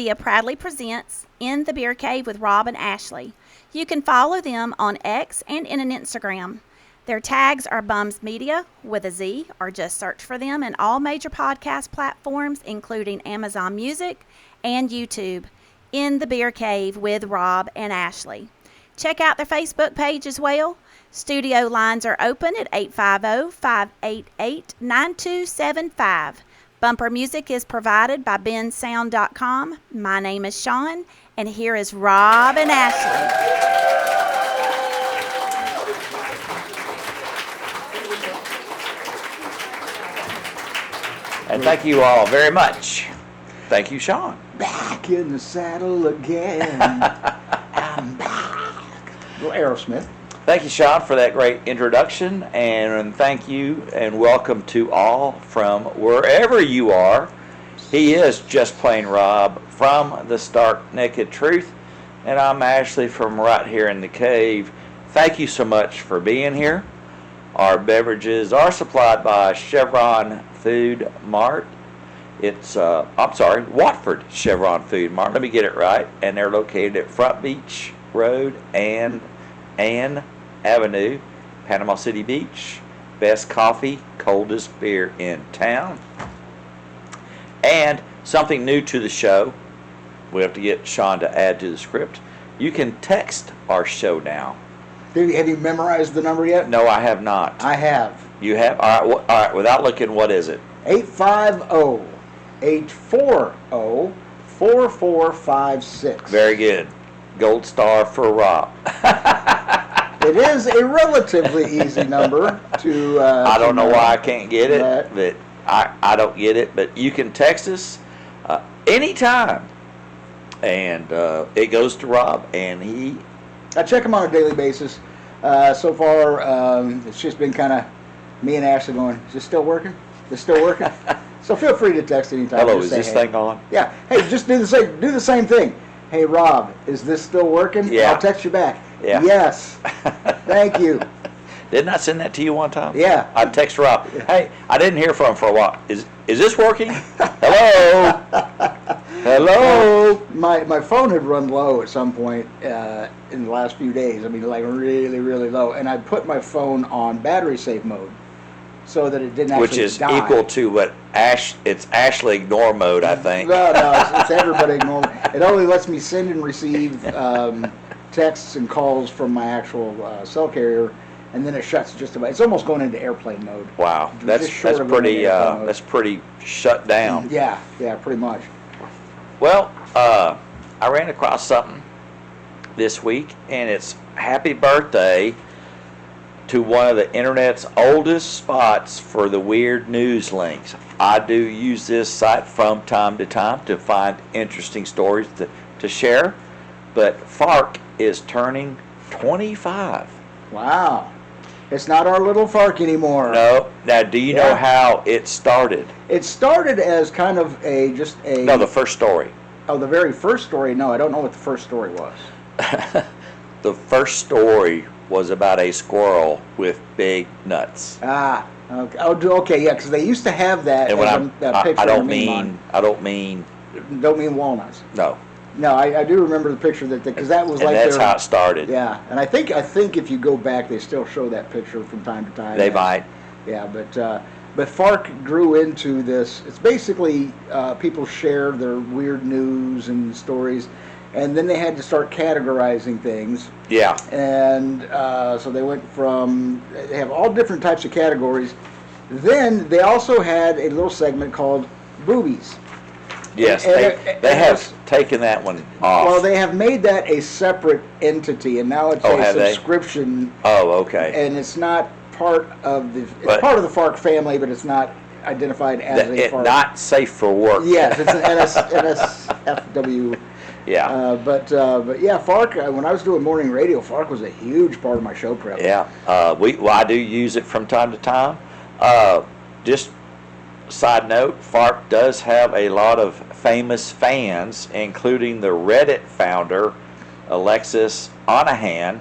Media proudly presents In the Beer Cave with Rob and Ashley. You can follow them on X and in an Instagram. Their tags are Bums Media with a Z, or just search for them in all major podcast platforms, including Amazon Music and YouTube. In the Beer Cave with Rob and Ashley. Check out their Facebook page as well. Studio lines are open at 850-588-9275. Bumper music is provided by bensound.com. My name is Sean, and here is Rob and Ashley. And thank you all very much. Thank you, Sean. Back in the saddle again. I'm back. Go Aerosmith. Thank you, Sean, for that great introduction. And thank you and welcome to all from wherever you are. He is Just Plain Rob from the Stark Naked Truth. And I'm Ashley from right here in the cave. Thank you so much for being here. Our beverages are supplied by Chevron Food Mart. It's, Watford Chevron Food Mart. Let me get it right. And they're located at Front Beach Road and Ann Avenue, Panama City Beach. Best coffee, coldest beer in town. And something new to the show. We have to get Sean to add to the script. You can text our show now. Have you memorized the number yet? No, I have not. I have. You have? All right. Without looking, what is it? 850-840-4456. Very good. Gold star for Rob. It is a relatively easy number to... I don't know why I can't get it, but I don't get it. But you can text us anytime. And it goes to Rob, and he... I check them on a daily basis. So far, it's just been kind of me and Ashley going, is this still working? Is this still working? So feel free to text anytime. Hello, is this thing on? Yeah. Hey, just do the same thing. Hey, Rob, is this still working? Yeah. I'll text you back. Yeah. Yes. Thank you. Didn't I send that to you one time? Yeah. I'd text Rob. Hey, I didn't hear from him for a while. Is this working? Hello? Hello? My phone had run low at some point in the last few days. I mean, like really, really low. And I put my phone on battery safe mode so that it didn't actually Which is die. equal to what it's Ashley ignore mode, I think. No, it's everybody ignore. It only lets me send and receive texts and calls from my actual cell carrier, and then it shuts just about. It's almost going into airplane mode. Wow, that's pretty shut down. Yeah, pretty much. Well, I ran across something this week, and it's happy birthday to one of the internet's oldest spots for the weird news links. I do use this site from time to time to find interesting stories to share, but Fark is turning 25. Wow. It's not our little Fark anymore. No. Now, do you know how it started? It started as kind of No, the first story. Oh, the very first story? No, I don't know what the first story was. The first story was about a squirrel with big nuts. Ah, okay. Oh, okay, yeah, because they used to have that And as when a picture. I don't mean Don't mean walnuts. no. No, I do remember the picture because that was And like that's how it started. Yeah, and I think if you go back, they still show that picture from time to time. They might. Yeah, but Fark grew into this. It's basically people share their weird news and stories, and then they had to start categorizing things. Yeah. And so they went they have all different types of categories. Then they also had a little segment called Boobies. Yes, they have taken that one off. Well, they have made that a separate entity, and now it's a subscription. Oh, okay. And it's not part of the. It's part of the Fark family, but it's not identified as a Fark. Not safe for work. Yes, it's an NSFW. Yeah. But yeah, Fark. When I was doing morning radio, Fark was a huge part of my show prep. Yeah. I do use it from time to time. Just side note, Fark does have a lot of famous fans, including the Reddit founder, Alexis Onahan,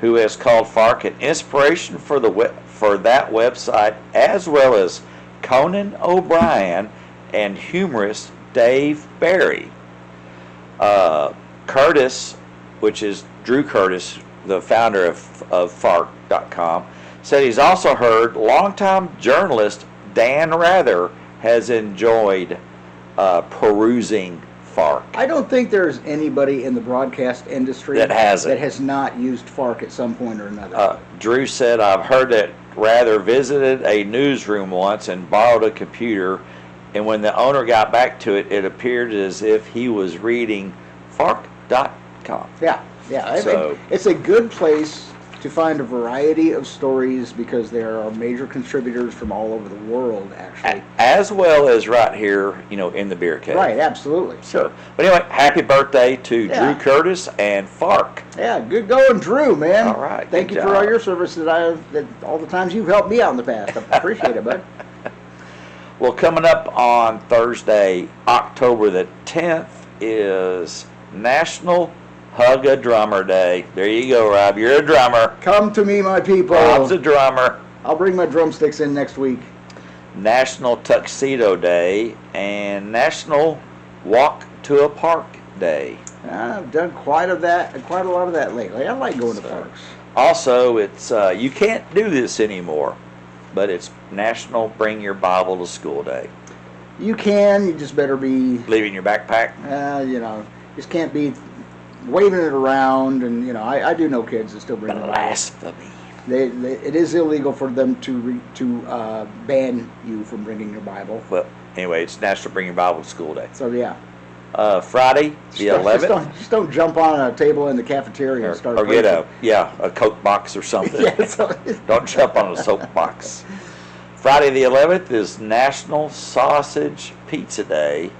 who has called Fark an inspiration for that website, as well as Conan O'Brien and humorist Dave Barry. Curtis, which is Drew Curtis, the founder of FARC.com, said he's also heard longtime journalist Dan Rather has enjoyed perusing FARC. I don't think there's anybody in the broadcast industry That hasn't. that has not used FARC at some point or another. Drew said, I've heard that Rather visited a newsroom once and borrowed a computer, and when the owner got back to it, it appeared as if he was reading FARC.com. Yeah. So- It's a good place to find a variety of stories because there are major contributors from all over the world, actually. As well as right here, in the beer cave. Right, absolutely. So, but anyway, happy birthday to Yeah. Drew Curtis and FARC. Yeah, good going, Drew, man. All right, Thank good you for all job. your service that all the times you've helped me out in the past. I appreciate it, bud. Well, coming up on Thursday, October the 10th, is National Hug a Drummer Day. There you go, Rob. You're a drummer. Come to me, my people. Rob's a drummer. I'll bring my drumsticks in next week. National Tuxedo Day and National Walk to a Park Day. I've done quite a lot of that lately. I like going to parks. Also, it's you can't do this anymore, but it's National Bring Your Bible to School Day. You just better be, Leaving your backpack. just can't be waving it around. And I do know kids that still bring their Bibles. Blasphemy. It is illegal for them to ban you from bringing your Bible. Well, anyway, it's National Bring Your Bible to School Day. So yeah, Friday, the 11th. Just don't jump on a table in the cafeteria and start. Or get preaching. a Coke box or something. Yeah, so- Don't jump on a soapbox. Friday the 11th is National Sausage Pizza Day.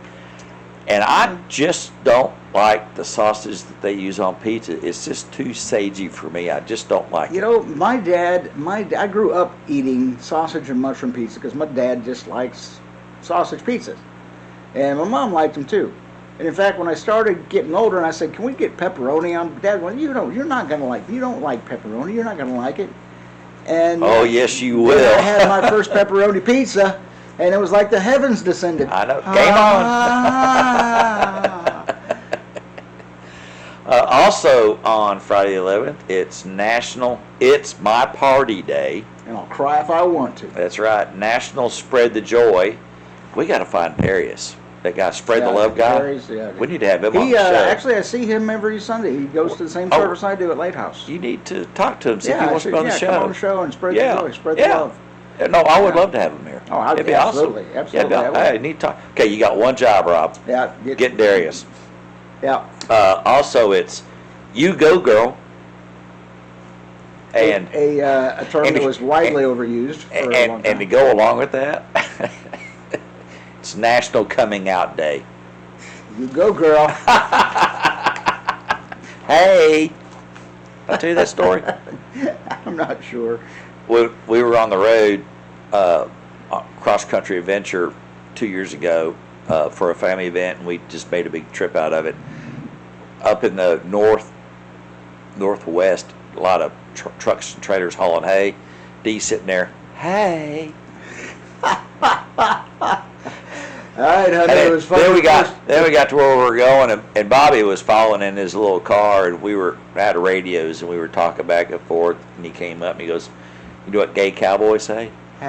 And I just don't like the sausage that they use on pizza. It's just too sagey for me. I just don't like it. I grew up eating sausage and mushroom pizza because my dad just likes sausage pizzas. And my mom liked them too. And in fact, when I started getting older and I said, can we get pepperoni on? Dad went, you don't like pepperoni. You're not going to like it. And Oh, yes, you then will. I had my first pepperoni pizza, and it was like the heavens descended. I know. Game on. Also on Friday the 11th, it's National It's My Party Day. And I'll cry if I want to. That's right. National Spread the Joy. We got to find Darius. That guy, Spread the Love guy. Darius, yeah. We need to have him on He the show. actually, I see him every Sunday. He goes to the same Oh. service I do at Lighthouse. You need to talk to him, see if he wants to be on the show. Come on the show and spread the joy, spread the love. No, I would Yeah. love to have him here. Oh, It'd be absolutely, awesome. absolutely, Yeah, I would. I need to talk. Okay, you got one job, Rob. Yeah, Get Darius. Yeah, Also, it's You Go Girl. And a term and that to- was widely overused for a long time. and to go along with that, it's National Coming Out Day. You go, girl. Hey, I'll tell you that story. I'm not sure. We were on the road, cross country adventure 2 years ago for a family event, and we just made a big trip out of it. Up in the northwest, a lot of trucks and trailers hauling hay. Dee sitting there, hey. All right, honey, it was fun. Then we got to where we were going, and Bobby was following in his little car, and we were out of radios, and we were talking back and forth, and he came up and he goes, "You know what gay cowboys say?" Hey,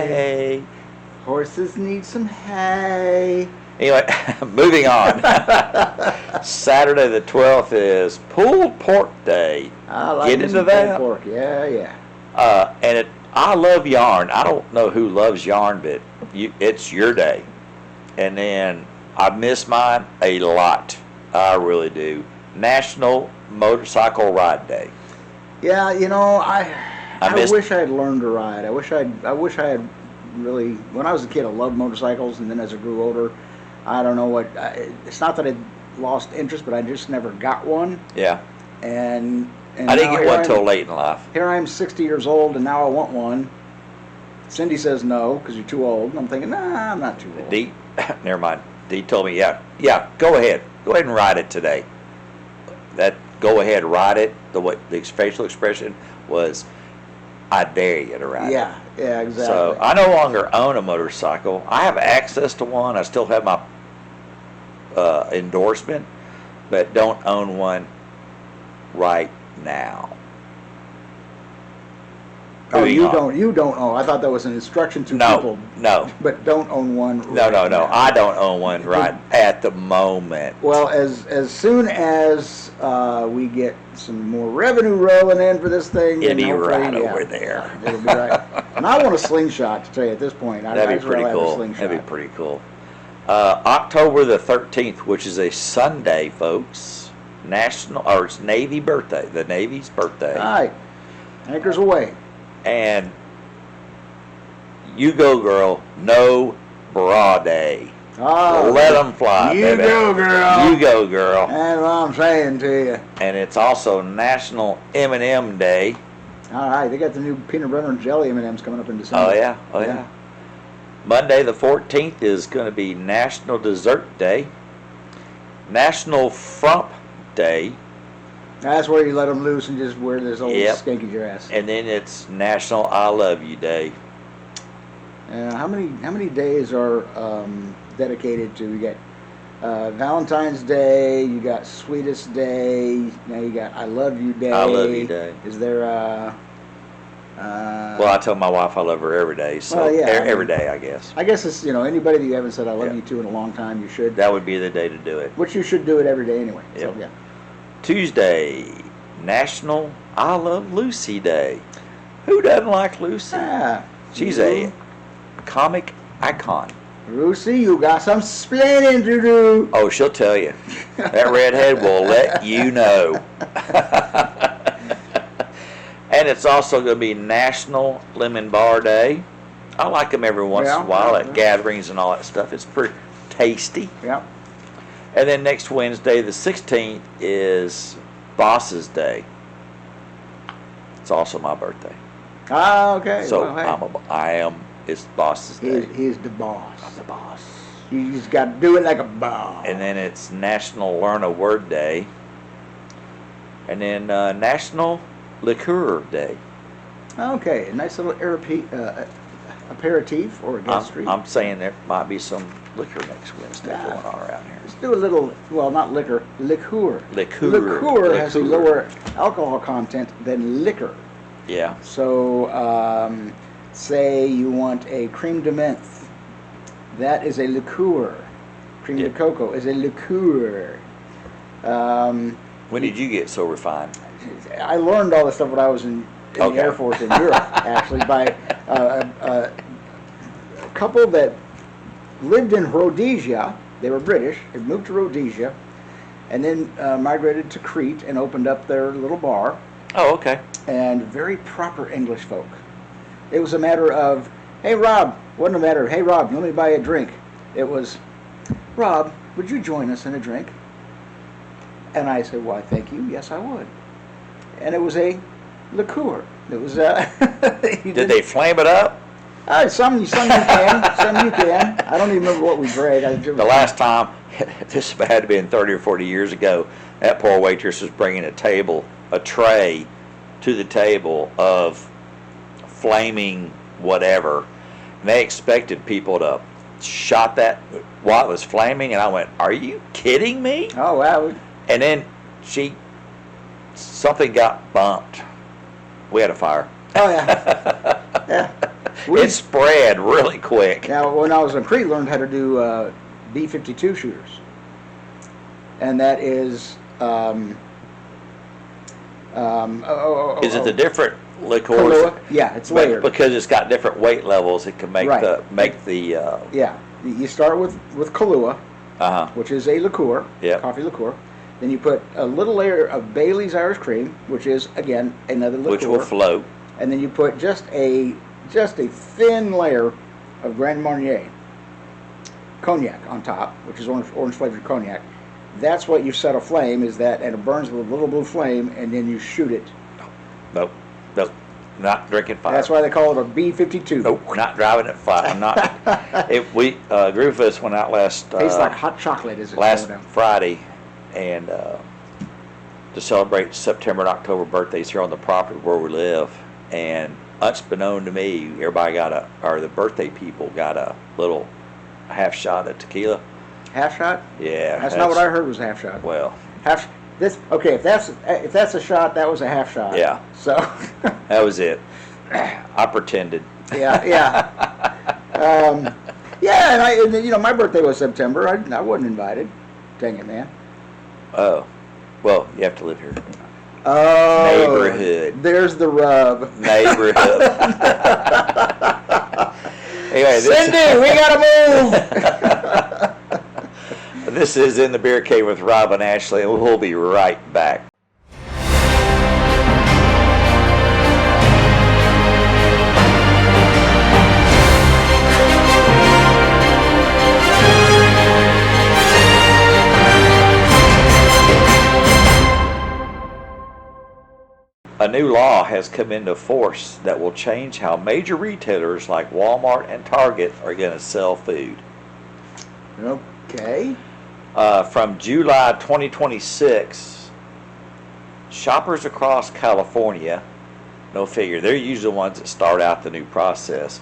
Hey. horses need some hay. Anyway, moving on. Saturday the 12th is Pulled Pork Day. I like Get me into some that. pulled pork. Yeah. And I love yarn. I don't know who loves yarn, but it's your day. And then I miss mine a lot. I really do. National Motorcycle Ride Day. Yeah, I missed- wish I had learned to ride. I wish I had really. When I was a kid, I loved motorcycles, and then as I grew older, I don't know what. It's not that I lost interest, but I just never got one. Yeah. And I didn't now get here one I till am- late in life. Here I am, 60 years old, and now I want one. Cindy says no because you're too old. And I'm thinking, nah, I'm not too old. Dee, never mind. Dee told me, yeah, go ahead and ride it today. That go ahead, ride it. The facial expression was, I dare you to ride it. Yeah, exactly. So I no longer own a motorcycle. I have access to one. I still have my endorsement, but don't own one right now. Oh, Moving you on. don't. You don't own. I thought that was an instruction to No, people. no. But don't own one. No, right no, no. now. I don't own one right at the moment. Well, as soon as we get some more revenue rolling in for this thing, It'll then be hopefully, right yeah, over there. It'll be right. And I want a slingshot to tell you at this point. That'd I'd be pretty rather have a cool. slingshot. That'd be pretty cool. October the 13th, which is a Sunday, folks. It's Navy birthday. The Navy's birthday. All right, anchors away. And you go, girl. No bra day. Oh, Let them fly, you baby. go, girl. You go, girl. That's what I'm saying to you. And it's also National M&M Day. All right, they got the new peanut butter and jelly M&Ms coming up in December. Oh yeah, oh yeah. Yeah. Monday the 14th is going to be National Dessert Day, National Frump Day, That's where you let them loose and just wear this old Yep. skanky dress. and then it's National I Love You Day. How many days are dedicated to? You got Valentine's Day. You got Sweetest Day. Now you got I Love You Day. I Love You Day. Is there Well, I tell my wife I love her every day, so Well, yeah, I every mean- day I guess. I guess it's anybody that you haven't said I love Yeah. you to in a long time, you should. That would be the day to do it. Which you should do it every day anyway. So Yep. yeah. Tuesday, National I Love Lucy Day. Who doesn't like Lucy? Ah, She's a comic icon. Lucy, you got some splaining to do. Oh, she'll tell you. That redhead will let you know. And it's also going to be National Lemon Bar Day. I like them every once in a while Yeah. at gatherings and all that stuff. It's pretty tasty. Yep. And then next Wednesday, the 16th, is Boss's Day. It's also my birthday. Ah, okay. So well, hey, it's Boss's Day. he's the boss. I'm the boss. You just got to do it like a boss. And then it's National Learn a Word Day. And then National Liqueur Day. Okay, a nice little aperitif or a gastry. I'm saying there might be some liquor next Wednesday Yeah. going on around here. Let's do a little, well, not liquor, liqueur. Liqueur. Liqueur has a Liqueur. lower alcohol content than liquor. Yeah. So, say you want a creme de menthe. That is a liqueur. Cream Yeah. de cocoa is a liqueur. When did you get so refined? I learned all this stuff when I was in Okay. the Air Force in Europe, actually, by a couple that lived in Rhodesia. They were British. They moved to Rhodesia, and then migrated to Crete and opened up their little bar. Oh, okay. And very proper English folk. It was a matter of, hey Rob, wasn't a matter of, hey Rob, let me buy you a drink. It was, Rob, would you join us in a drink? And I said, why, thank you, yes I would. And it was a liqueur. It was, Did they flame it up? some you can, some you can. I don't even remember what we drank. The last time, this had to been 30 or 40 years ago, that poor waitress was bringing a tray to the table of flaming whatever. And they expected people to shot that while it was flaming, and I went, are you kidding me? Oh wow. And then something got bumped. We had a fire. Oh yeah. Yeah. It spread really quick. Now, when I was in Crete, learned how to do B-52 shooters, and that is. Is it the different liqueurs? Kahlua? Yeah, it's layered. Because it's got different weight levels, it can make Right. the Yeah, you start with Kahlua, uh-huh. which is a liqueur, Yep. coffee liqueur. Then you put a little layer of Bailey's Irish Cream, which is again another liqueur. Which will float. And then you put just a thin layer of Grand Marnier cognac on top, which is orange flavored cognac. That's what you set aflame, is that, and it burns with a little blue flame, and then you shoot it. Nope. Not drinking fire. That's why they call it a B-52. Nope, we're not driving at fire. I'm not. A group of us went out last Tastes like hot chocolate as it's last going down. Friday, and to celebrate September and October birthdays here on the property where we live. And unbeknown to me, everybody the birthday people got a little half shot of tequila. Half shot? Yeah. That's not what I heard was half shot. Well, Half this okay, if that's a shot, that was a half shot. Yeah. So that was it. I pretended. yeah. Yeah, and my birthday was September. I wasn't invited. Dang it, man. Oh. Well, you have to live here. Oh. Neighborhood. There's the rub. Neighborhood. Anyway, Cindy, we gotta move. This is In the Beer Cave with Rob and Ashley, and we'll be right back. A new law has come into force that will change how major retailers like Walmart and Target are going to sell food. Okay. From July 2026, shoppers across California, no figure, they're usually the ones that start out the new process.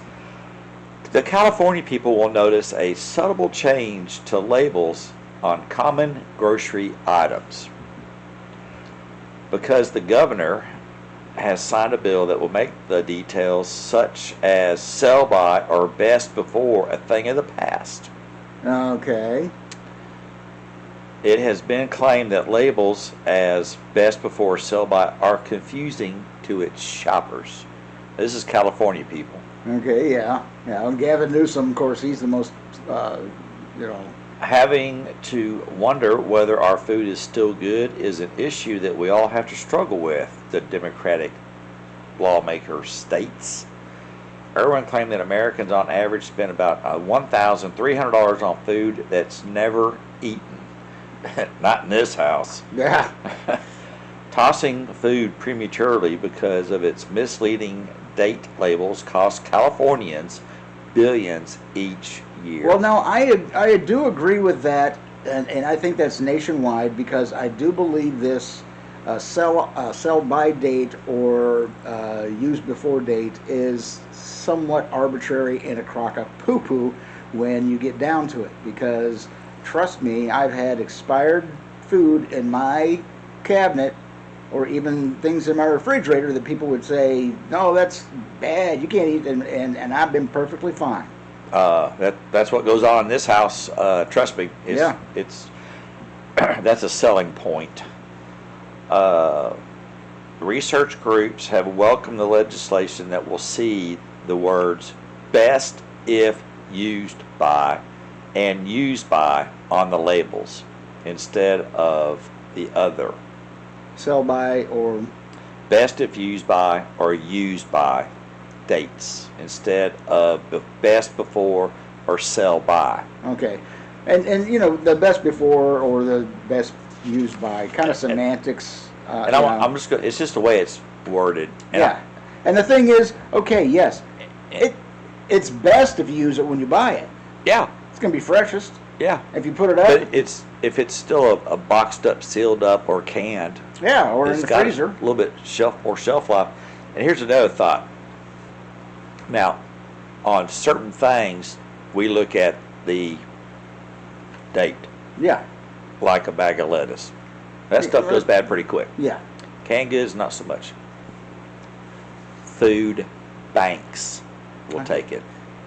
The California people will notice a subtle change to labels on common grocery items because the governor has signed a bill that will make the details such as sell by or best before a thing of the past. Okay. It has been claimed that labels as best before sell by are confusing to its shoppers. This is California people. Okay, yeah. And Gavin Newsom, of course, he's the most, Having to wonder whether our food is still good is an issue that we all have to struggle with, the Democratic lawmaker states. Irwin claimed that Americans on average spend about $1,300 on food that's never eaten. Not in this house. Yeah. Tossing food prematurely because of its misleading date labels costs Californians billions each year. Well, now, I do agree with that, and I think that's nationwide because I do believe this sell by date or use before date is somewhat arbitrary and a crock of poo-poo when you get down to it. Because, trust me, I've had expired food in my cabinet or even things in my refrigerator that people would say, no, that's bad, you can't eat, and I've been perfectly fine. That's what goes on in this house. Trust me, it's that's a selling point. Research groups have welcomed the legislation that will see the words "best if used by" and "used by" on the labels instead of the other. Sell by or Best if used by or used by dates instead of best before or sell by. okay, and the best before or the best used by kind of semantics. And I'm just it's just the way it's worded. And yeah, and the thing is, okay, yes, it's best if you use it when you buy it. Yeah, It's gonna be freshest yeah. if you put it up. But if it's still a boxed up, sealed up, or canned, Yeah, or in it's the got freezer. a little bit more shelf life. And here's another thought. Now, on certain things, we look at the date, Yeah, like a bag of lettuce. That stuff goes bad pretty quick. yeah. Canned goods, not so much. Food banks will take it.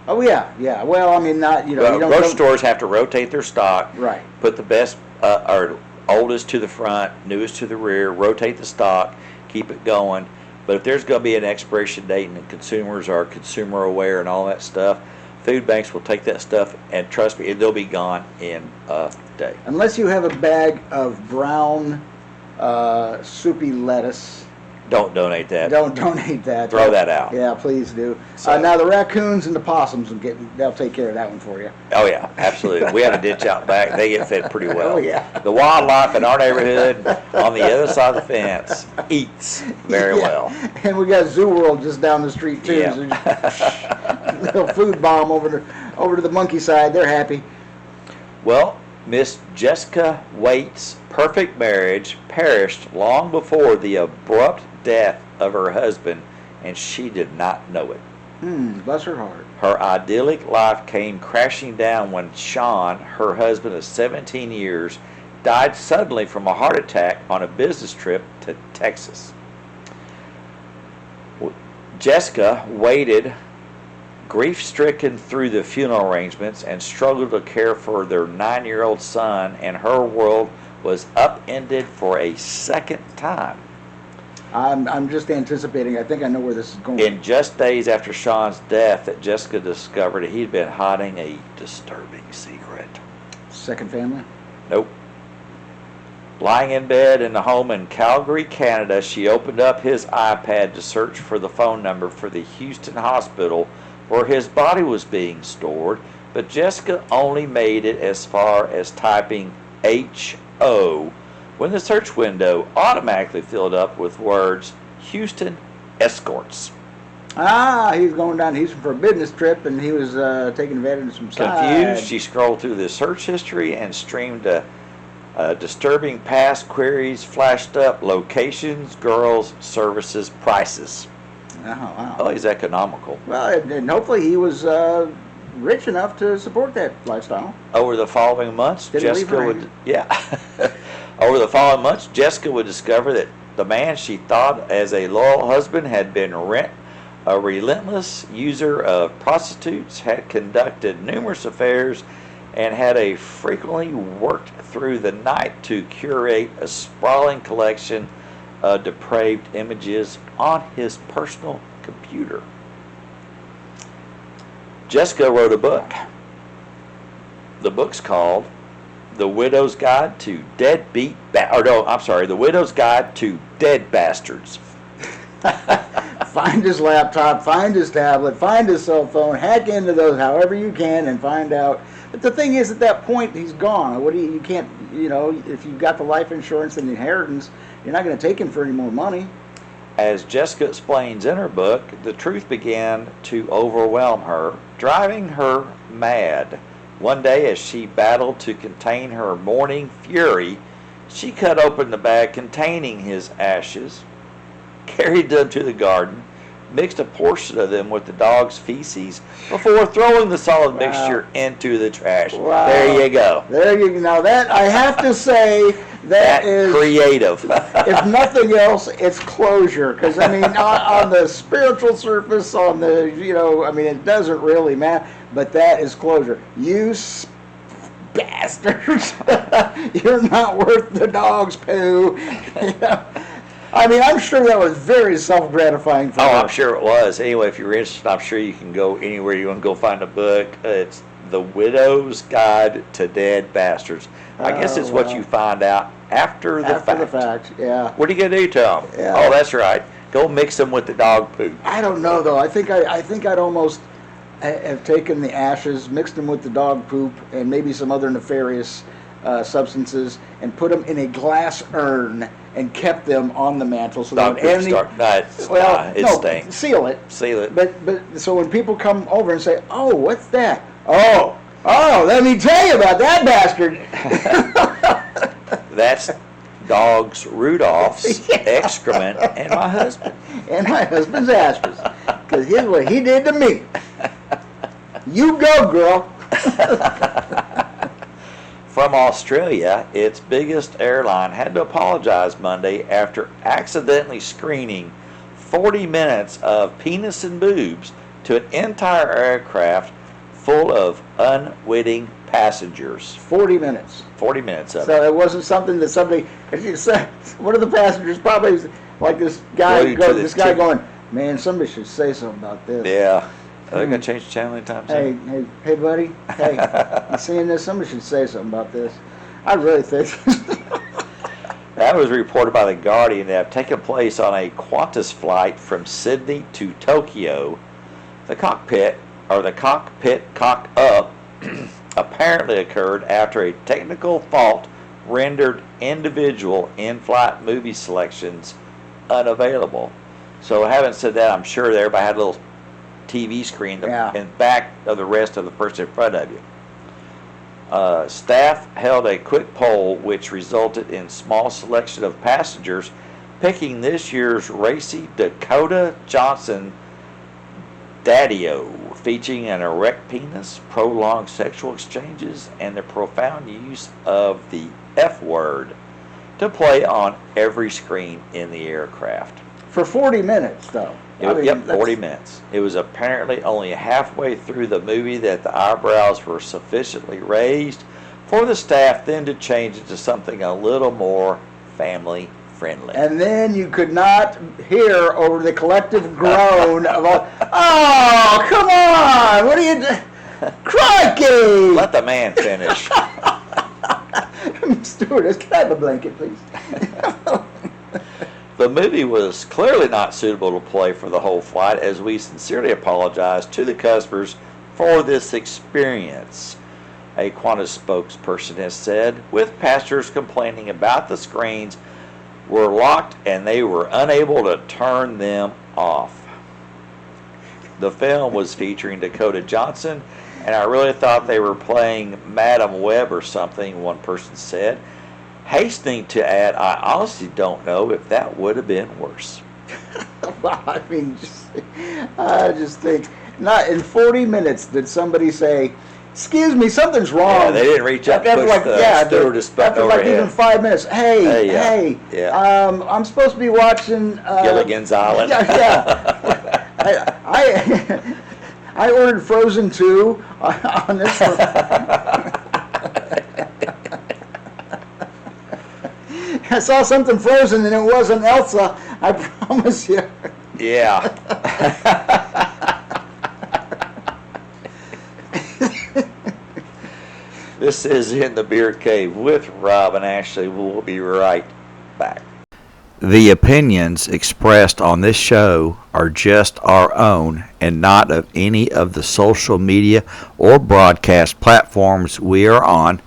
Oh yeah, yeah. Well, I mean, not you don't. Grocery stores have to rotate their stock. Right. Put the best or oldest to the front, newest to the rear. Rotate the stock, keep it going. But if there's going to be an expiration date and the consumers are consumer aware and all that stuff, food banks will take that stuff and trust me, they'll be gone in a day. Unless you have a bag of brown, soupy lettuce. Don't donate that. Don't donate that. Throw that out. Yeah, please do. So- Now the raccoons and the possums they'll take care of that one for you. Oh yeah, absolutely. We have a ditch out back. They get fed pretty well. Oh, yeah. The wildlife in our neighborhood on the other side of the fence eats very Yeah. well. And we got Zoo World just down the street too. Yeah. So just little food bomb over to the monkey side. They're happy. Well, Miss Jessica Waite's perfect marriage perished long before the abrupt death of her husband, and she did not know it. Bless her heart. Her idyllic life came crashing down when Sean, her husband of 17 years, died suddenly from a heart attack on a business trip to Texas. Jessica waited, grief-stricken, through the funeral arrangements and struggled to care for their 9-year-old son, and her world was upended for a second time. I'm just anticipating. I think I know where this is going. In just days after Sean's death, that Jessica discovered he'd been hiding a disturbing secret. Second family? Nope. Lying in bed in a home in Calgary, Canada, she opened up his iPad to search for the phone number for the Houston hospital where his body was being stored, but Jessica only made it as far as typing HO when the search window automatically filled up with words, Houston escorts. He's going down to Houston for a business trip, and he was taking advantage of some side. Confused, she scrolled through the search history and streamed disturbing past queries flashed up: locations, girls, services, prices. Oh, wow. Oh, he's economical. Well, and hopefully he was rich enough to support that lifestyle. Over the following months, Didn't leave Jessica her would, hanging. yeah. Over the following months, Jessica would discover that the man she thought as a loyal husband had been a relentless user of prostitutes, had conducted numerous affairs, and had frequently worked through the night to curate a sprawling collection of depraved images on his personal computer. Jessica wrote a book. The book's called The Widow's Guide to The Widow's Guide to Dead Bastards. Find his laptop, find his tablet, find his cell phone, hack into those however you can, and find out. But the thing is, at that point, he's gone. You can't, if you've got the life insurance and the inheritance, you're not going to take him for any more money. As Jessica explains in her book, the truth began to overwhelm her, driving her mad. One day, as she battled to contain her morning fury, she cut open the bag containing his ashes, carried them to the garden, mixed a portion of them with the dog's feces before throwing the solid mixture into the trash. Wow. There you go. There you go. Now that, I have to say, that is creative. If nothing else, it's closure. Because, I mean, on the spiritual surface, it doesn't really matter. But that is closure. You bastards. You're not worth the dog's poo. I mean, I'm sure that was very self-gratifying for her. I'm sure it was. Anyway, if you're interested, I'm sure you can go anywhere you want to go find a book. It's The Widow's Guide to Dead Bastards. I guess it's what you find out after the fact. After the fact, yeah. What are you going to do to them? Yeah. Oh, that's right. Go mix them with the dog poop. I don't know, though. I think I'd almost have taken the ashes, mixed them with the dog poop, and maybe some other nefarious substances, and put them in a glass urn and kept them on the mantle so Dog that poop it stinks. seal it. Seal it. But so when people come over and say, "Oh, what's that?" Oh, let me tell you about that bastard. That's dogs Rudolph's excrement and my husband. And my husband's ashes. Because here's what he did to me. You go, girl. From Australia, its biggest airline had to apologize Monday after accidentally screening 40 minutes of penis and boobs to an entire aircraft full of unwitting passengers. 40 minutes. 40 minutes of it. So it wasn't something that somebody, as you said, one of the passengers probably was like this guy, going, "Man, somebody should say something about this." Yeah. Are they going to change the channel anytime soon? Hey, buddy. Hey, you seeing this? Somebody should say something about this. I really think. That was reported by The Guardian. They have taken place on a Qantas flight from Sydney to Tokyo. The cockpit cock-up apparently occurred after a technical fault rendered individual in-flight movie selections unavailable. So having said that, I'm sure everybody had a little TV screen in back of the rest of the person in front of you. Staff held a quick poll which resulted in small selection of passengers picking this year's racy Dakota Johnson Daddy-O, featuring an erect penis, prolonged sexual exchanges, and the profound use of the F word to play on every screen in the aircraft. For 40 minutes, though. Yep, 40 minutes. It was apparently only halfway through the movie that the eyebrows were sufficiently raised for the staff then to change it to something a little more family friendly. And then you could not hear over the collective groan of all, oh, come on, what are you doing? Crikey! Let the man finish. Stewardess, can I have a blanket, please? The movie was clearly not suitable to play for the whole flight, as we sincerely apologize to the customers for this experience, a Qantas spokesperson has said, with passengers complaining about the screens were locked and they were unable to turn them off. The film was featuring Dakota Johnson, and I really thought they were playing Madam Web or something, one person said. Hastening to add, I honestly don't know if that would have been worse. Well, I mean, I just think, not in 40 minutes did somebody say, excuse me, something's wrong. Yeah, they didn't reach up and push the stewardess button after overhead. even 5 minutes. Hey, yeah. I'm supposed to be watching Gilligan's Island. Yeah. I ordered Frozen 2 on this one. I saw something frozen and it wasn't Elsa, I promise you. Yeah. This is In the Beer Cave with Rob and Ashley. We'll be right back. The opinions expressed on this show are just our own and not of any of the social media or broadcast platforms we are on,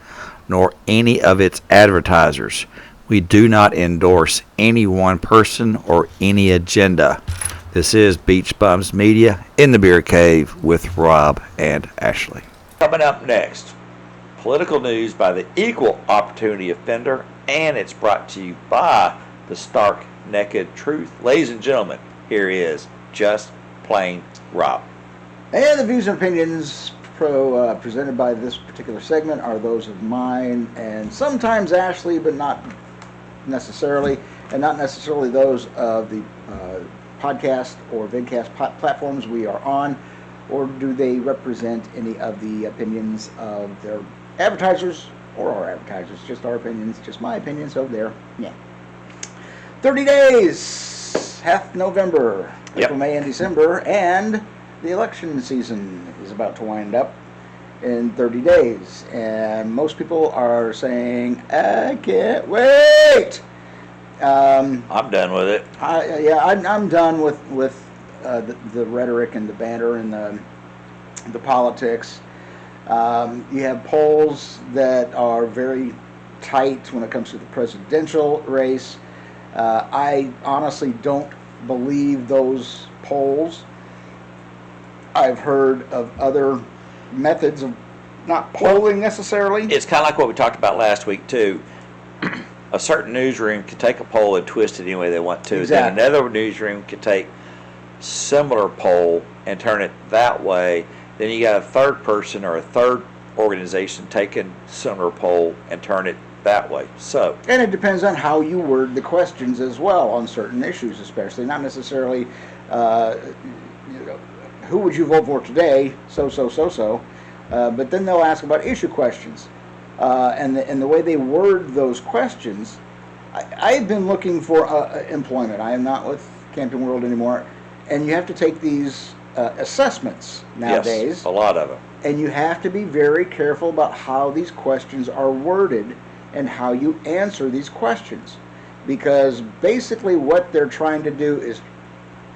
nor any of its advertisers. We do not endorse any one person or any agenda. This is Beach Bums Media in the Beer Cave with Rob and Ashley. Coming up next, political news by the Equal Opportunity Offender, and it's brought to you by the Stark Naked Truth. Ladies and gentlemen, here is Just Plain Rob. And the views and opinions presented by this particular segment are those of mine and sometimes Ashley, but not necessarily, and not necessarily those of the podcast or vidcast platforms we are on, or do they represent any of the opinions of their advertisers or our advertisers, just our opinions, just my opinion, so there, yeah. 30 days, half November, April, May, and December, and the election season is about to wind up in 30 days, and most people are saying, I can't wait. I'm done with it. I'm done with the rhetoric and the banter and the politics. You have polls that are very tight when it comes to the presidential race. I honestly don't believe those polls. I've heard of other methods of not polling necessarily. It's kind of like what we talked about last week, too. A certain newsroom can take a poll and twist it any way they want to. Exactly. Then another newsroom can take similar poll and turn it that way. Then you got a third person or a third organization taking similar poll and turn it that way. So, and it depends on how you word the questions as well on certain issues, especially not necessarily who would you vote for today, but then they'll ask about issue questions, and the way they word those questions. I've been looking for employment. I am not with Camping World anymore, and you have to take these assessments nowadays. Yes, a lot of them. And you have to be very careful about how these questions are worded and how you answer these questions. Because basically what they're trying to do is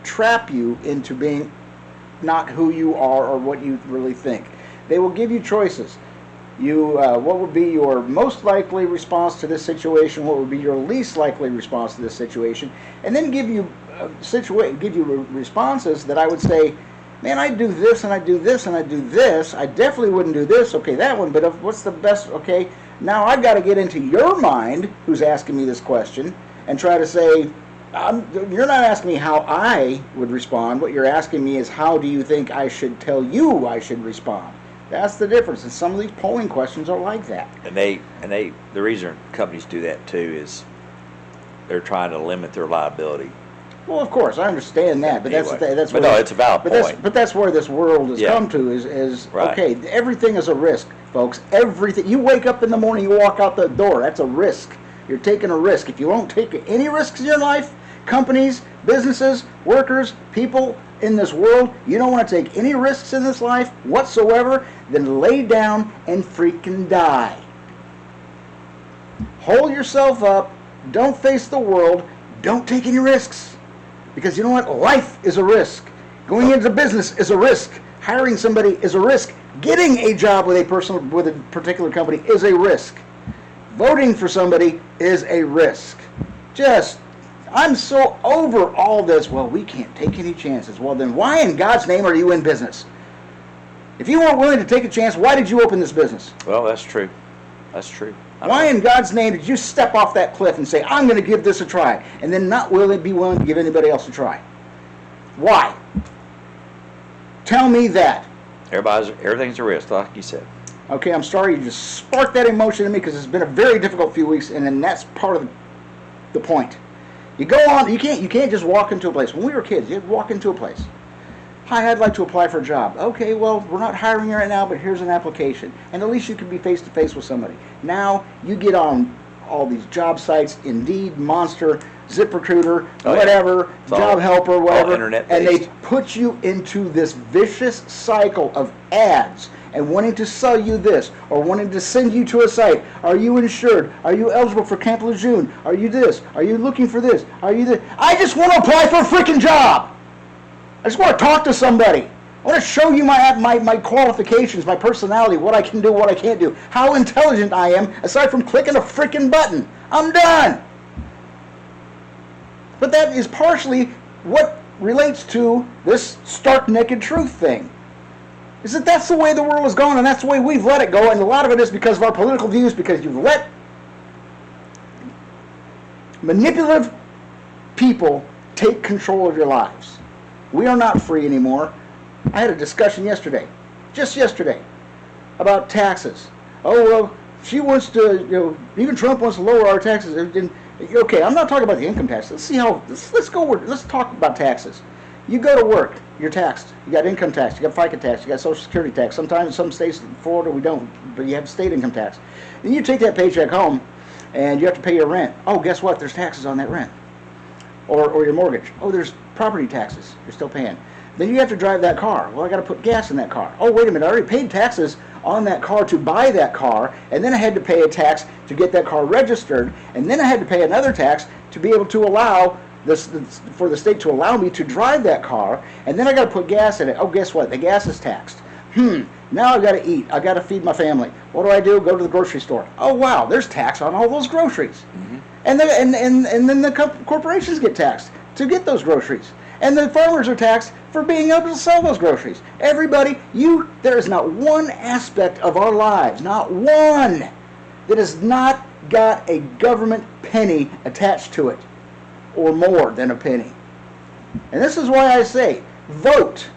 trap you into being not who you are or what you really think. They will give you choices. What would be your most likely response to this situation? What would be your least likely response to this situation? And then give you responses that I would say, man, I do this and I do this and I do this. I definitely wouldn't do this. Okay, that one. But what's the best? Okay, now I've got to get into your mind, who's asking me this question, and try to say, You're not asking me how I would respond. What you're asking me is how do you think I should tell you I should respond? That's the difference. And some of these polling questions are like that. And the reason companies do that too is they're trying to limit their liability. Well, of course, I understand that, but Anyway. that's But where no, it's a valid point. But that's where this world has Yeah. come to is Right. okay. Everything is a risk, folks. Everything. You wake up in the morning, you walk out the door. That's a risk. You're taking a risk. If you don't take any risks in your life, companies, businesses, workers, people in this world, you don't want to take any risks in this life whatsoever, then lay down and freaking die. Hold yourself up. Don't face the world. Don't take any risks. Because you know what? Life is a risk. Going into business is a risk. Hiring somebody is a risk. Getting a job with a particular company is a risk. Voting for somebody is a risk. I'm so over all this. Well, we can't take any chances. Well, then why in God's name are you in business? If you weren't willing to take a chance, why did you open this business? Well, that's true. That's true. Why in God's name did you step off that cliff and say, I'm going to give this a try, and then not be willing to give anybody else a try? Why? Tell me that. Everything's a risk, like you said. Okay, I'm sorry you just sparked that emotion in me because it's been a very difficult few weeks, and then that's part of the point. You go on, you can't just walk into a place. When we were kids, you'd walk into a place. Hi, I'd like to apply for a job. Okay, well, we're not hiring you right now, but here's an application. And at least you could be face-to-face with somebody. Now, you get on all these job sites, Indeed, Monster, ZipRecruiter, whatever, Job Helper, whatever, and they put you into this vicious cycle of ads and wanting to sell you this or wanting to send you to a site. Are you insured? Are you eligible for Camp Lejeune? Are you this? Are you looking for this? Are you this? I just want to apply for a freaking job. I just want to talk to somebody. I want to show you my qualifications, my personality, what I can do, what I can't do, how intelligent I am, aside from clicking a freaking button. I'm done. But that is partially what relates to this stark naked truth thing. Is that that's the way the world has gone, and that's the way we've let it go, and a lot of it is because of our political views, because you've let manipulative people take control of your lives. We are not free anymore. I had a discussion just yesterday, about taxes. Oh, well, she wants to, even Trump wants to lower our taxes. Okay, I'm not talking about the income tax. Let's talk about taxes. You go to work, you're taxed. You got income tax, you got FICA tax, you got Social Security tax. Sometimes in some states, in Florida, we don't, but you have state income tax. Then you take that paycheck home, and you have to pay your rent. Oh, guess what? There's taxes on that rent. Or your mortgage. Oh, there's property taxes you're still paying. Then you have to drive that car. Well, I got to put gas in that car. Oh, wait a minute, I already paid taxes on that car to buy that car, and then I had to pay a tax to get that car registered, and then I had to pay another tax to be able to allow for the state to allow me to drive that car, and then I got to put gas in it. Oh, guess what? The gas is taxed. Now I've got to eat. I've got to feed my family. What do? Go to the grocery store. Oh, wow, there's tax on all those groceries. Mm-hmm. And then the corporations get taxed to get those groceries. And the farmers are taxed for being able to sell those groceries. Everybody, there is not one aspect of our lives, not one, that has not got a government penny attached to it, or more than a penny. And this is why I say, vote.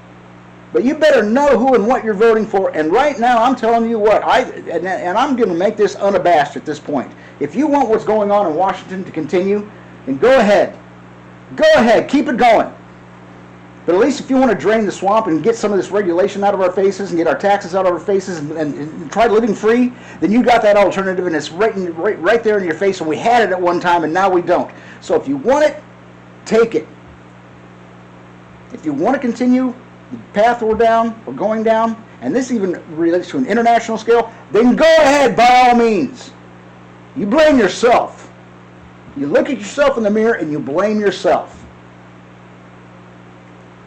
But you better know who and what you're voting for. And right now, I'm telling you what, and I'm going to make this unabashed at this point. If you want what's going on in Washington to continue, then go ahead. Go ahead, keep it going. But at least if you want to drain the swamp and get some of this regulation out of our faces and get our taxes out of our faces and try living free, then you got that alternative, and it's right there in your face, and we had it at one time and now we don't. So if you want it, take it. If you want to continue the path we're going down, and this even relates to an international scale, then go ahead by all means. You blame yourself. You look at yourself in the mirror and you blame yourself.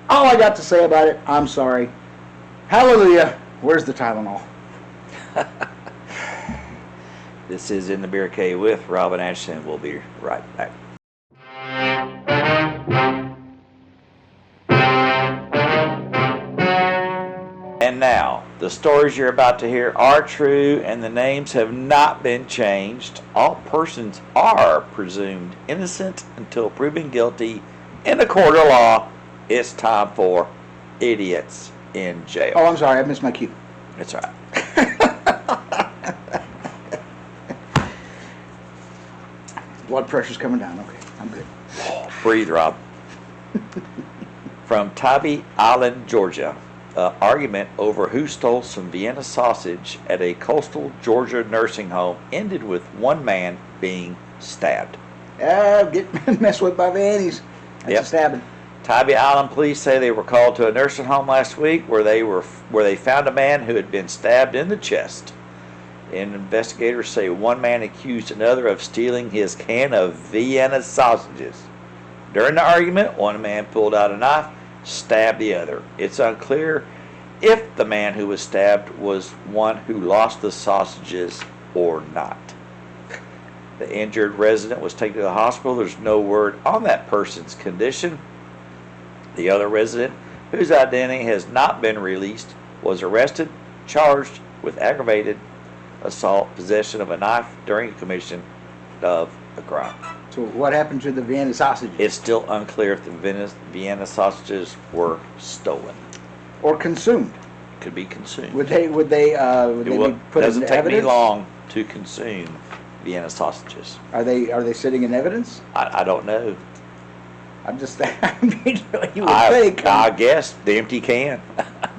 All I got to say about it, I'm sorry. Hallelujah. Where's the Tylenol? This is In the Beer Cave with Robin Ashton. We'll be right back. And now, The stories you're about to hear are true, and the names have not been changed. All persons are presumed innocent until proven guilty in a court of law. It's time for Idiots in Jail. Oh, I'm sorry, I missed my cue. That's right. Blood pressure's coming down. Okay, I'm good. Breathe, Rob. From Tybee Island, Georgia. Argument over who stole some Vienna sausage at a coastal Georgia nursing home ended with one man being stabbed. Get messed with by Vannies. That's Yep. a stabbing. Tybee Island police say they were called to a nursing home last week where they found a man who had been stabbed in the chest. And investigators say one man accused another of stealing his can of Vienna sausages. During the argument, one man pulled out a knife, stabbed the other. It's unclear if the man who was stabbed was one who lost the sausages or not. The injured resident was taken to the hospital. There's no word on that person's condition. The other resident, whose identity has not been released, was arrested, charged with aggravated assault, possession of a knife during the commission of a crime. So what happened to the Vienna sausages? It's still unclear if the Vienna sausages were stolen. Or consumed? Could be consumed. Would they be put It doesn't into take evidence? me long to consume Vienna sausages. Are they sitting in evidence? I don't know. I'm just I mean, you would think. I guess the empty can.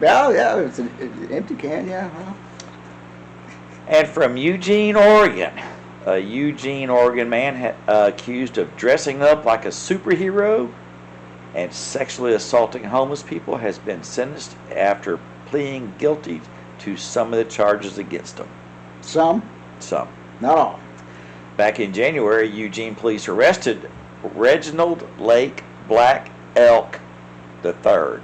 Yeah, it's an empty can. Yeah. Well. And from Eugene, Oregon. A Eugene, Oregon man accused of dressing up like a superhero and sexually assaulting homeless people has been sentenced after pleading guilty to some of the charges against him. Some, not all. Back in January, Eugene police arrested Reginald Lake Black Elk III.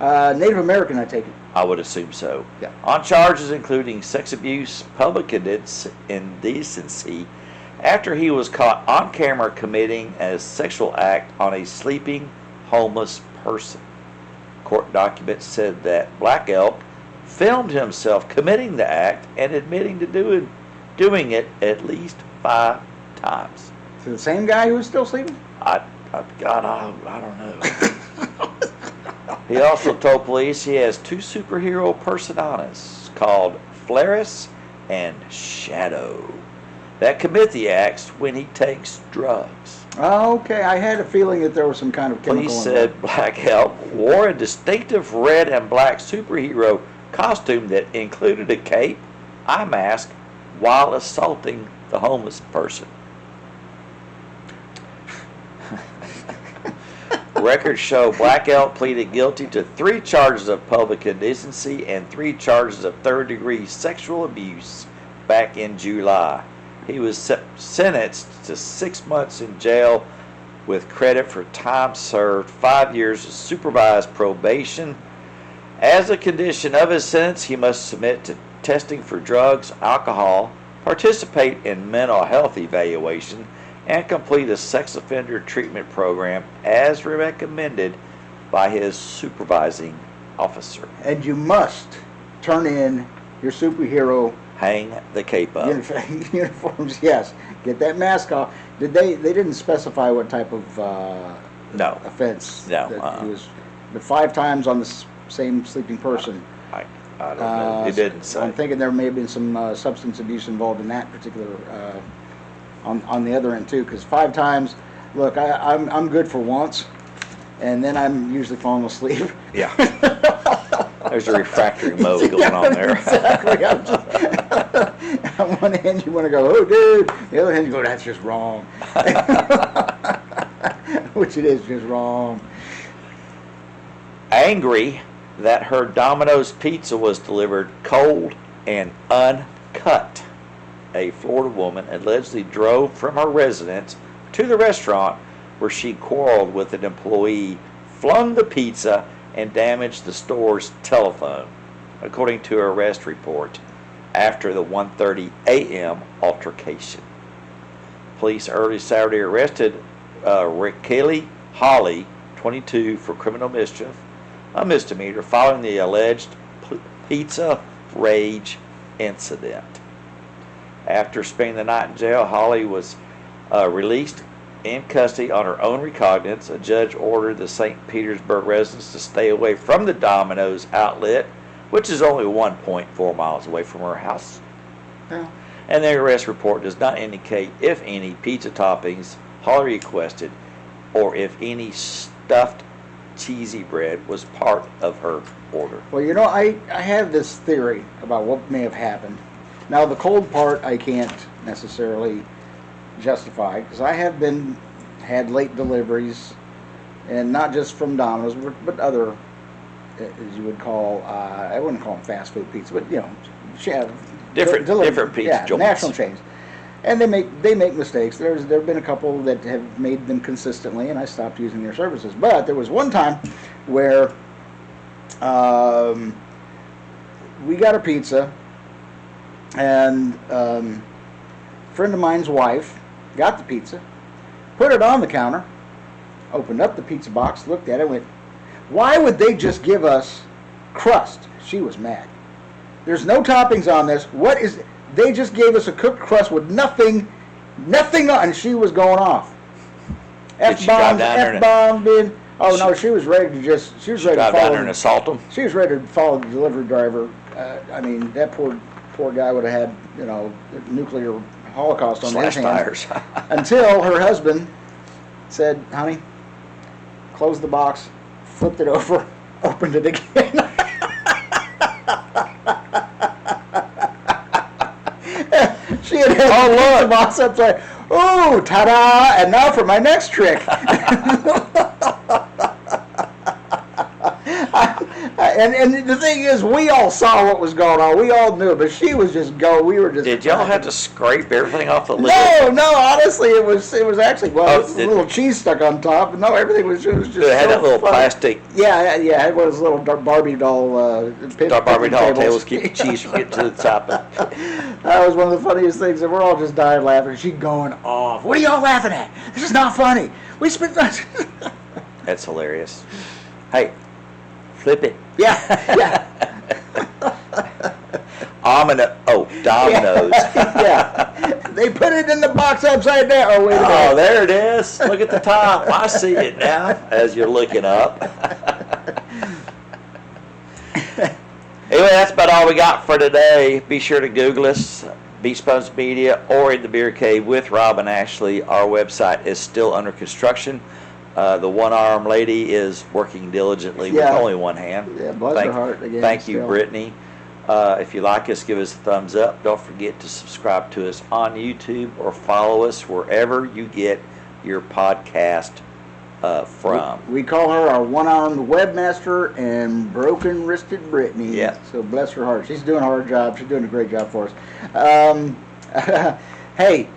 Native American, I take it. I would assume so. Yeah. On charges including sex abuse, public indecency, after he was caught on camera committing a sexual act on a sleeping homeless person. Court documents said that Black Elk filmed himself committing the act and admitting to doing it at least 5 times. To the same guy who was still sleeping? I don't know. He also told police he has 2 superhero personas called Flaris and Shadow that commit the acts when he takes drugs. Oh, okay. I had a feeling that there was some kind of chemical Police involved. said Black Elk wore a distinctive red and black superhero costume that included a cape, eye mask, while assaulting the homeless person. Records show Black Elk pleaded guilty to 3 charges of public indecency and 3 charges of third-degree sexual abuse back in July. He was sentenced to 6 months in jail with credit for time served, 5 years of supervised probation. As a condition of his sentence, he must submit to testing for drugs, alcohol, participate in mental health evaluation, and complete a sex offender treatment program as recommended by his supervising officer. And you must turn in your superhero Hang the cape up. uniforms. Yes, get that mask off. They didn't specify what type of No. offense? No, that he was, but 5 times on the same sleeping person. I don't know. It didn't say. I'm thinking there may have been some substance abuse involved in that particular on the other end too, because 5 times. Look, I'm good for once, and then I'm usually falling asleep. Yeah. There's a refractory mode going on there. Exactly. On one hand, you want to go, oh, dude. The other hand, you go, that's just wrong. Which it is just wrong. Angry that her Domino's pizza was delivered cold and uncut, a Florida woman allegedly drove from her residence to the restaurant where she quarreled with an employee, flung the pizza, and damaged the store's telephone, according to her arrest report after the 1:30 a.m. altercation. Police early Saturday arrested Raquel Holly, 22, for criminal mischief, a misdemeanor, following the alleged pizza rage incident. After spending the night in jail, Holly was released in custody on her own recognizance. A judge ordered the St. Petersburg residents to stay away from the Domino's outlet, which is only 1.4 miles away from her house. Yeah. And the arrest report does not indicate if any pizza toppings Holly requested or if any stuffed cheesy bread was part of her order. Well, you know, I have this theory about what may have happened. Now, the cold part I can't necessarily justify because I have had late deliveries, and not just from Domino's, but other, as you would call, I wouldn't call them fast food pizza, but you know, Different pizza joints. National chains, and they make mistakes. There have been a couple that have made them consistently, and I stopped using their services. But there was one time where we got a pizza, and a friend of mine's wife got the pizza, put it on the counter, opened up the pizza box, looked at it, went, "Why would they just give us crust?" She was mad. "There's no toppings on this. What is it? They just gave us a cooked crust with nothing on," and she was going off. Did she drive down there F-bomb, dude. Oh no, she was ready to drive down there and assault them? She was ready to follow the delivery driver. I mean, that poor guy would have had, you know, nuclear holocaust on his hands. Tires. Until her husband said, "Honey, close the box," flipped it over, opened it again. She had the pizza box upside. "Oh, ta-da! And now for my next trick." And the thing is, we all saw what was going on. We all knew, but she was just we were just. Did y'all have to scrape everything off the lid? No. Honestly, it was actually a little cheese stuck on top. No, everything was just. It had that little plastic. Yeah. It was little Barbie doll. Barbie doll tables keep the cheese from getting to the top. That was one of the funniest things, and we're all just dying laughing. She going off. "What are y'all laughing at? This is not funny. We spent." That's hilarious. Hey, flip it. Yeah. Domino's. Yeah. They put it in the box upside down. Oh, wait a minute. Oh, there it is. Look at the top. I see it now as you're looking up. Anyway, that's about all we got for today. Be sure to Google us, Beach Bums Media, or In the Beer Cave with Rob and Ashley. Our website is still under construction. The one-armed lady is working diligently with only one hand. Yeah, bless her heart again. Thank you, Brittany. If you like us, give us a thumbs up. Don't forget to subscribe to us on YouTube or follow us wherever you get your podcast from. We call her our one-armed webmaster and broken-wristed Brittany. Yeah. So bless her heart. She's doing a hard job. She's doing a great job for us. Hey,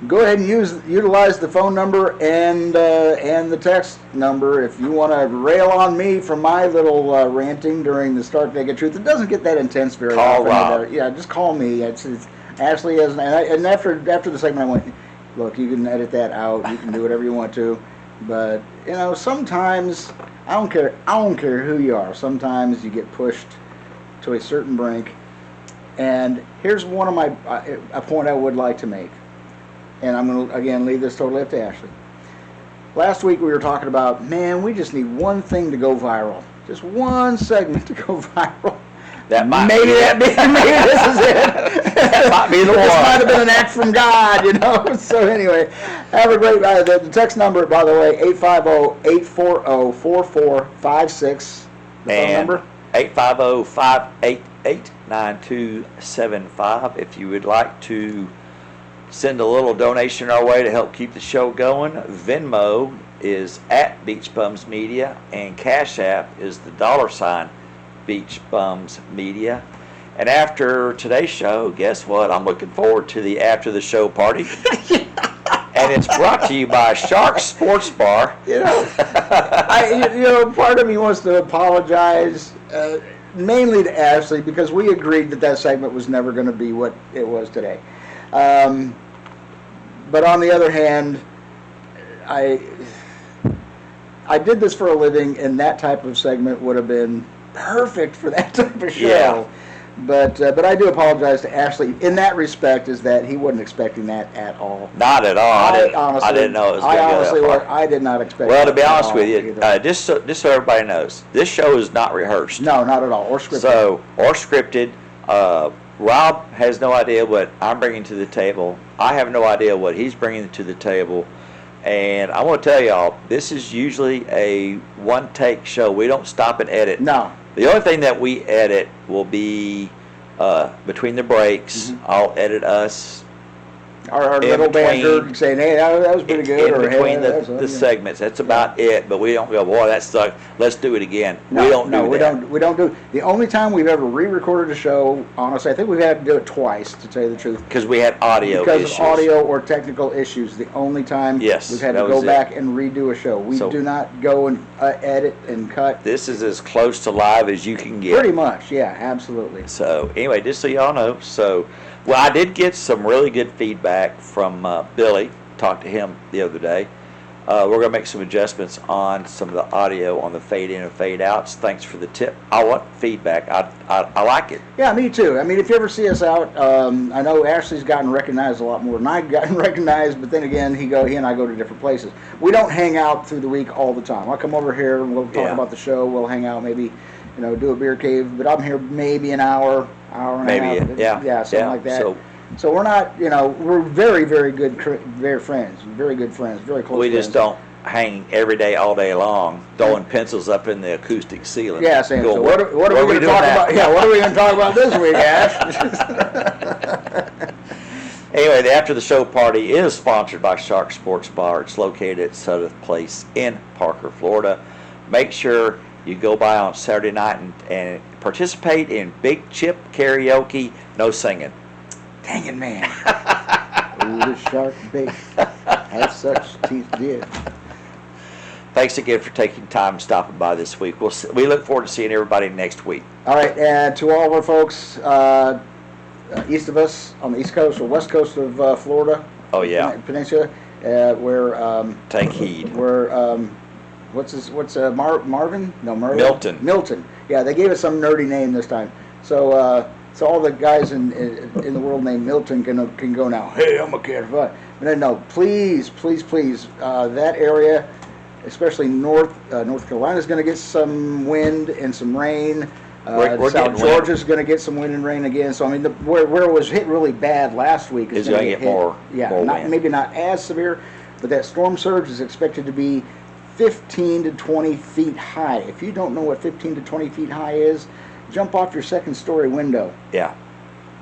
go ahead and utilize the phone number and the text number if you want to rail on me for my little ranting during the Stark Naked Truth. It doesn't get that intense very often. Call Rob. Yeah, just call me. It's Ashley is, and after the segment, I went, "Look, you can edit that out. You can do whatever you want to, but you know, sometimes I don't care who you are. Sometimes you get pushed to a certain brink." And here's one of a point I would like to make. And I'm going to, again, leave this totally up to Ashley. Last week we were talking about, man, we just need one thing to go viral. Just one segment to go viral. Maybe this is it. That might be the one. This might have been an act from God, you know. So anyway, have a great, the text number, by the way, 850-840-4456. The phone number? 850-588-9275. If you would like to send a little donation our way to help keep the show going, Venmo is at Beach Bums Media, and Cash App is the $ Beach Bums Media. And after today's show, guess what? I'm looking forward to the after the show party. And it's brought to you by Shark Sports Bar. You know, part of me wants to apologize, mainly to Ashley, because we agreed that segment was never going to be what it was today. But on the other hand, I did this for a living, and that type of segment would have been perfect for that type of show. Yeah. But I do apologize to Ashley in that respect. Is that he wasn't expecting that at all. Not at all. I didn't know it was going to go that far. I did not expect. Well, to that be at honest all with you, either. just so everybody knows, this show is not rehearsed. No, not at all, or scripted. So, or scripted. Rob has no idea what I'm bringing to the table. I have no idea what he's bringing to the table. And I want to tell y'all, this is usually a one-take show. We don't stop and edit. No. The only thing that we edit will be between the breaks. Mm-hmm. I'll edit us Our in little between- banter saying, "Hey, that was pretty good," in or between "Hey, that's the segments. That's about it. But we don't go, boy, that sucked. Let's do it again. No, we don't do we that. We don't do. The only time we've ever re-recorded a show, honestly, I think we've had to do it twice, to tell you the truth. Because we had audio Because issues. of audio or technical issues, the only time Yes, we've had that to go was it. back and redo a show. We So- do not go and edit and cut. This is as close to live as you can get. Pretty much, yeah, absolutely. So anyway, just so y'all know, well, I did get some really good feedback from Billy. Talked to him the other day. We're going to make some adjustments on some of the audio on the fade in and fade outs. Thanks for the tip. I want feedback. I like it. Yeah, me too. I mean, if you ever see us out, I know Ashley's gotten recognized a lot more than I've gotten recognized, but then again, he and I go to different places. We don't hang out through the week all the time. I'll come over here and we'll talk Yeah. about the show. We'll hang out, maybe, do a beer cave, but I'm here maybe an hour and a half. Yeah, something like that. So So we're not, we're very, very good, very friends, very good friends, very close we friends. just don't hang every day, all day long, throwing pencils up in the acoustic ceiling. Yeah, Sam. Going, So what are we going to doing talk now? about? Yeah, what are we going to talk about this week, Ash? Anyway, the After the Show party is sponsored by Shark Sports Bar. It's located at Sudeth Place in Parker, Florida. Make sure you go by on Saturday night and participate in Big Chip Karaoke. No singing. Dang it, man. Ooh, the shark bait has such teeth did. Thanks again for taking time and stopping by this week. We look forward to seeing everybody next week. All right, and to all of our folks east of us on the east coast or west coast of Florida. Oh, yeah. Peninsula, where Take heed. Marvin? No, Mervin. Milton. Milton. Yeah, they gave us some nerdy name this time. So all the guys in the world named Milton can go now. Hey, I'm a kid. But no, please, that area, especially North Carolina, is going to get some wind and some rain. We're South getting Georgia's going to get some wind and rain again. So I mean, where it was hit really bad last week is It's going gonna to get more wind. maybe not as severe, but that storm surge is expected to be 15 to 20 feet high. If you don't know what 15 to 20 feet high is, jump off your second story window. Yeah.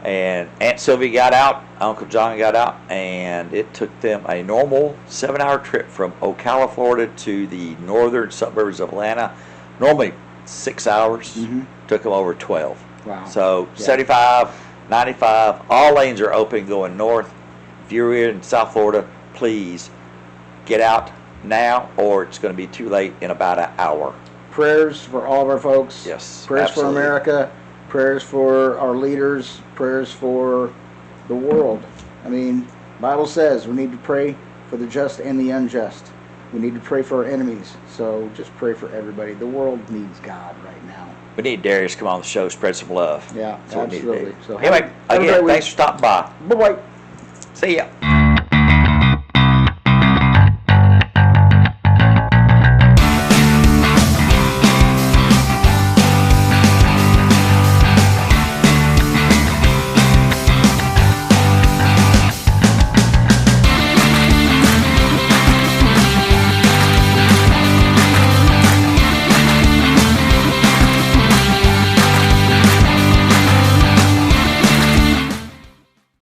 And Aunt Sylvia got out, Uncle John got out, and it took them a normal 7-hour trip from Ocala, Florida to the northern suburbs of Atlanta. Normally 6 hours, took them over 12. Wow. So Yeah. 75, 95, all lanes are open going north. If you're in South Florida, please get out now or it's going to be too late in about an hour. Prayers for all of our folks. Yes, Prayers absolutely. for America. Prayers for our leaders. Prayers for the world. I mean, Bible says we need to pray for the just and the unjust. We need to pray for our enemies. So just pray for everybody. The world needs God right now. We need Darius to come on the show, spread some love. Yeah, That's what we need to do. absolutely. So Anyway, have a great again, week. thanks for stopping by. Bye-bye. See ya.